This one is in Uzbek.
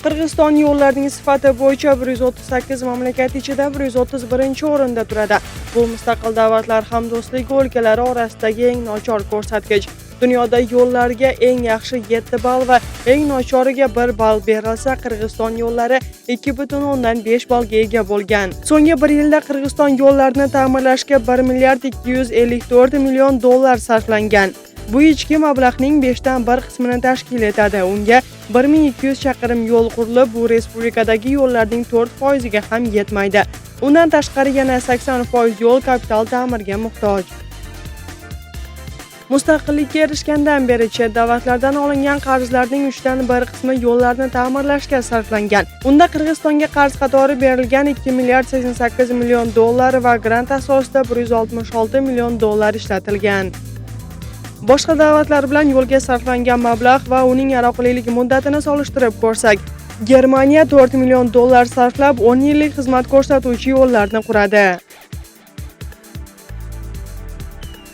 Qirg'iziston yo'llarining sifati bo'yicha 138 mamlakat ichida 131-o'rinda turadi. Bu mustaqil davlatlar hamdo'stligi o'lkalari orasidagi eng nochor ko'rsatkich. Dunyoda yo'llarga eng yaxshi 7 ball va eng nochoriga 1 ball berilsa, Qirg'iziston yo'llari 2,5 ballga ega bo'lgan. So'nggi 1 yilda Qirg'iziston yo'llarini ta'mirlashga 1 milliard 254 million dollar sarflangan. Bu ichki mablag'ning 5dan 1 qismini tashkil etadi. Unga 1200 chaqirim yo'l qurilib, bu respublikadagi yo'llarning 4% ga ham yetmaydi. Undan tashqari yana 80% yo'l kapital ta'mirga muhtoj. Mustaqillikka erishgandan beri chet davlatlardan olingan qarzlarning 3dan 1 qismi yo'llarni ta'mirlashga sarflangan. Unda Qirg'izistonga qarz qatori berilgan 2 milliard 88 million dollar va grant asosida 166 million dollar ishlatilgan. Boshqa davlatlar bilan yo'lga sarflangan mablag' va uning yaroqlilik muddatini solishtirib ko'rsak, Germaniya 4 million dollar sarflab 10 yillik xizmat ko'rsatuvchi yo'llarni quradi.